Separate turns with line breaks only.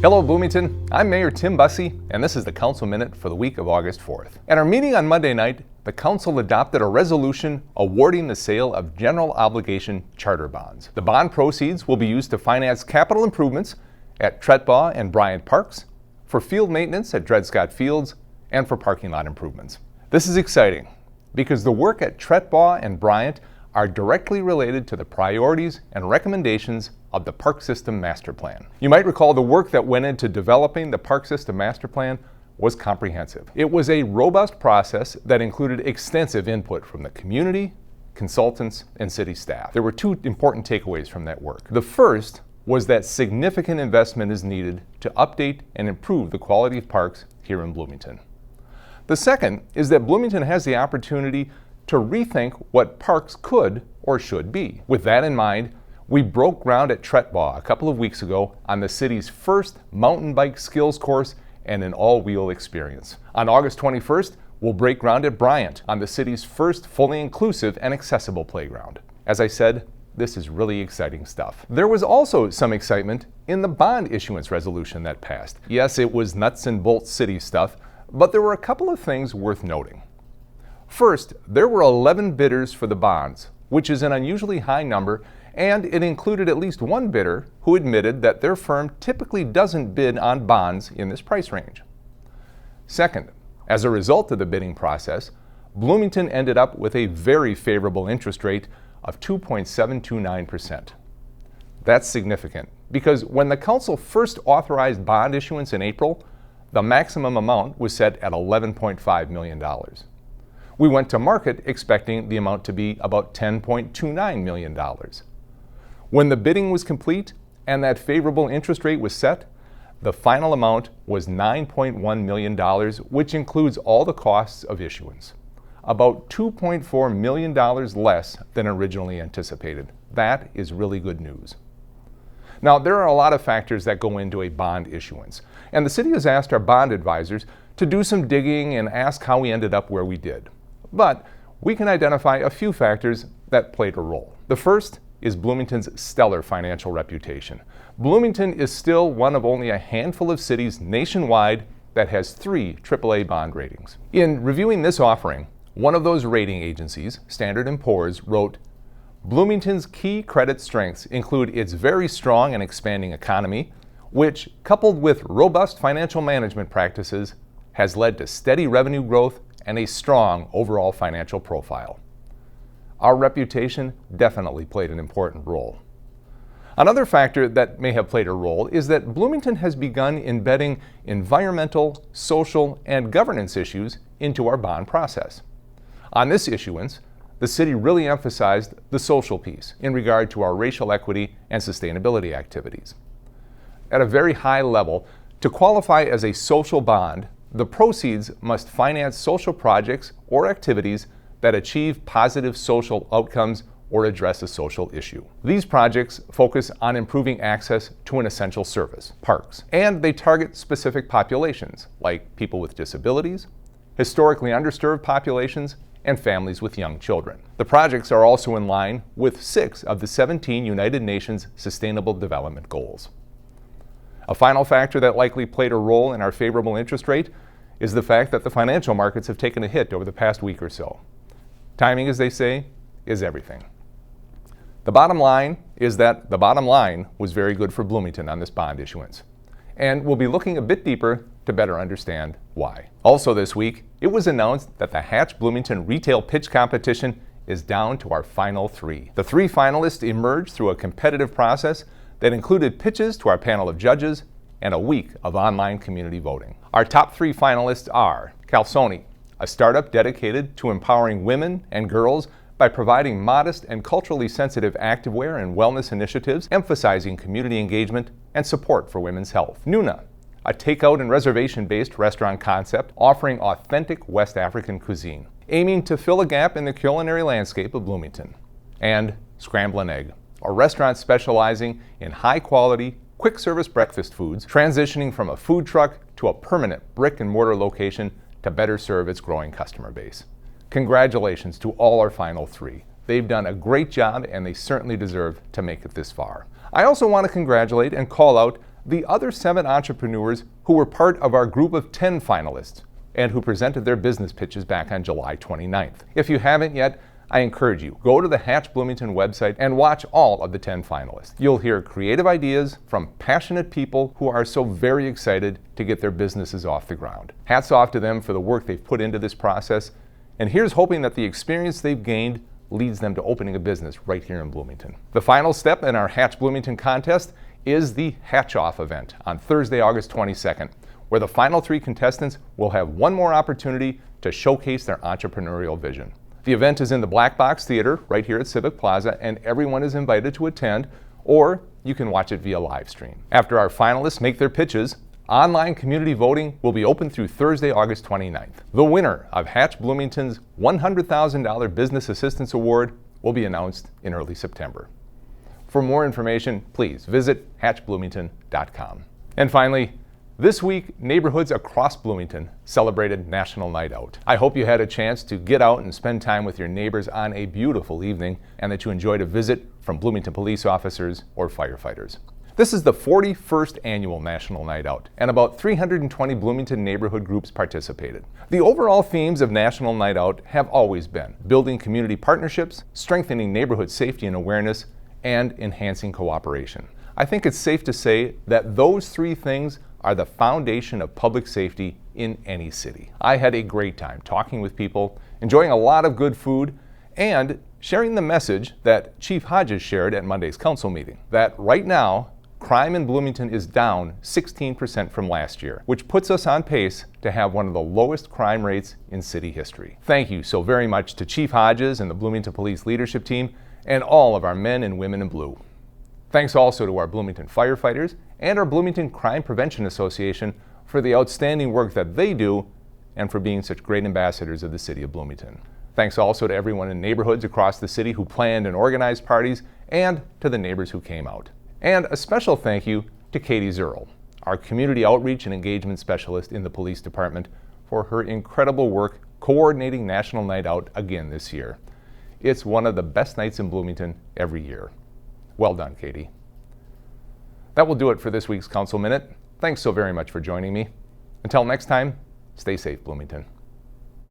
Hello Bloomington, I'm Mayor Tim Busse, and this is the Council Minute for the week of August 4th. At our meeting on Monday night, the Council adopted a resolution awarding the sale of general obligation charter bonds. The bond proceeds will be used to finance capital improvements at Tretbaugh and Bryant Parks, for field maintenance at Dred Scott Fields, and for parking lot improvements. This is exciting because the work at Tretbaugh and Bryant are directly related to the priorities and recommendations of the Park System Master Plan. You might recall the work that went into developing the Park System Master Plan was comprehensive. It was a robust process that included extensive input from the community, consultants, and city staff. There were two important takeaways from that work. The first was that significant investment is needed to update and improve the quality of parks here in Bloomington. The second is that Bloomington has the opportunity to rethink what parks could or should be. With that in mind, we broke ground at Tretbaugh a couple of weeks ago on the city's first mountain bike skills course and an all-wheel experience. On August 21st, we'll break ground at Bryant on the city's first fully inclusive and accessible playground. As I said, this is really exciting stuff. There was also some excitement in the bond issuance resolution that passed. Yes, it was nuts and bolts city stuff, but there were a couple of things worth noting. First, there were 11 bidders for the bonds, which is an unusually high number, and it included at least one bidder who admitted that their firm typically doesn't bid on bonds in this price range. Second, as a result of the bidding process, Bloomington ended up with a very favorable interest rate of 2.729%. That's significant because when the council first authorized bond issuance in April, the maximum amount was set at $11.5 million. We went to market expecting the amount to be about $10.29 million. When the bidding was complete and that favorable interest rate was set, the final amount was $9.1 million, which includes all the costs of issuance. About $2.4 million less than originally anticipated. That is really good news. Now, there are a lot of factors that go into a bond issuance, and the city has asked our bond advisors to do some digging and ask how we ended up where we did. But we can identify a few factors that played a role. The first is Bloomington's stellar financial reputation. Bloomington is still one of only a handful of cities nationwide that has 3 AAA bond ratings. In reviewing this offering, one of those rating agencies, Standard & Poor's, wrote, "Bloomington's key credit strengths include its very strong and expanding economy, which, coupled with robust financial management practices, has led to steady revenue growth and a strong overall financial profile." Our reputation definitely played an important role. Another factor that may have played a role is that Bloomington has begun embedding environmental, social, and governance issues into our bond process. On this issuance, the city really emphasized the social piece in regard to our racial equity and sustainability activities. At a very high level, to qualify as a social bond, the proceeds must finance social projects or activities that achieve positive social outcomes or address a social issue. These projects focus on improving access to an essential service, parks, and they target specific populations like people with disabilities, historically underserved populations, and families with young children. The projects are also in line with 6 of the 17 United Nations Sustainable Development Goals. A final factor that likely played a role in our favorable interest rate is the fact that the financial markets have taken a hit over the past week or so. Timing, as they say, is everything. The bottom line is that the bottom line was very good for Bloomington on this bond issuance. And we'll be looking a bit deeper to better understand why. Also this week, it was announced that the Hatch Bloomington Retail Pitch Competition is down to our final 3. The 3 finalists emerged through a competitive process that included pitches to our panel of judges and a week of online community voting. Our top 3 finalists are Calzone, a startup dedicated to empowering women and girls by providing modest and culturally sensitive activewear and wellness initiatives, emphasizing community engagement and support for women's health. Nuna, a takeout and reservation-based restaurant concept offering authentic West African cuisine, aiming to fill a gap in the culinary landscape of Bloomington. And Scramblin' Egg, a restaurant specializing in high-quality, quick-service breakfast foods, transitioning from a food truck to a permanent brick-and-mortar location to better serve its growing customer base. Congratulations to all our final 3. They've done a great job and they certainly deserve to make it this far. I also want to congratulate and call out the other 7 entrepreneurs who were part of our group of 10 finalists and who presented their business pitches back on July 29th. If you haven't yet, I encourage you, go to the Hatch Bloomington website and watch all of the 10 finalists. You'll hear creative ideas from passionate people who are so very excited to get their businesses off the ground. Hats off to them for the work they've put into this process, and here's hoping that the experience they've gained leads them to opening a business right here in Bloomington. The final step in our Hatch Bloomington contest is the Hatch Off event on Thursday, August 22nd, where the final 3 contestants will have one more opportunity to showcase their entrepreneurial vision. The event is in the Black Box Theater right here at Civic Plaza, and everyone is invited to attend, or you can watch it via live stream. After our finalists make their pitches, online community voting will be open through Thursday, August 29th. The winner of Hatch Bloomington's $100,000 Business Assistance Award will be announced in early September. For more information, please visit hatchbloomington.com. And finally, this week, neighborhoods across Bloomington celebrated National Night Out. I hope you had a chance to get out and spend time with your neighbors on a beautiful evening, and that you enjoyed a visit from Bloomington police officers or firefighters. This is the 41st annual National Night Out, and about 320 Bloomington neighborhood groups participated. The overall themes of National Night Out have always been building community partnerships, strengthening neighborhood safety and awareness, and enhancing cooperation. I think it's safe to say that those 3 things are the foundation of public safety in any city. I had a great time talking with people, enjoying a lot of good food, and sharing the message that Chief Hodges shared at Monday's council meeting, that right now, crime in Bloomington is down 16% from last year, which puts us on pace to have one of the lowest crime rates in city history. Thank you so very much to Chief Hodges and the Bloomington Police Leadership Team, and all of our men and women in blue. Thanks also to our Bloomington firefighters and our Bloomington Crime Prevention Association for the outstanding work that they do and for being such great ambassadors of the city of Bloomington. Thanks also to everyone in neighborhoods across the city who planned and organized parties, and to the neighbors who came out. And a special thank you to Katie Zerl, our Community Outreach and Engagement Specialist in the Police Department, for her incredible work coordinating National Night Out again this year. It's one of the best nights in Bloomington every year. Well done, Katie. That will do it for this week's Council Minute. Thanks so very much for joining me. Until next time, stay safe, Bloomington.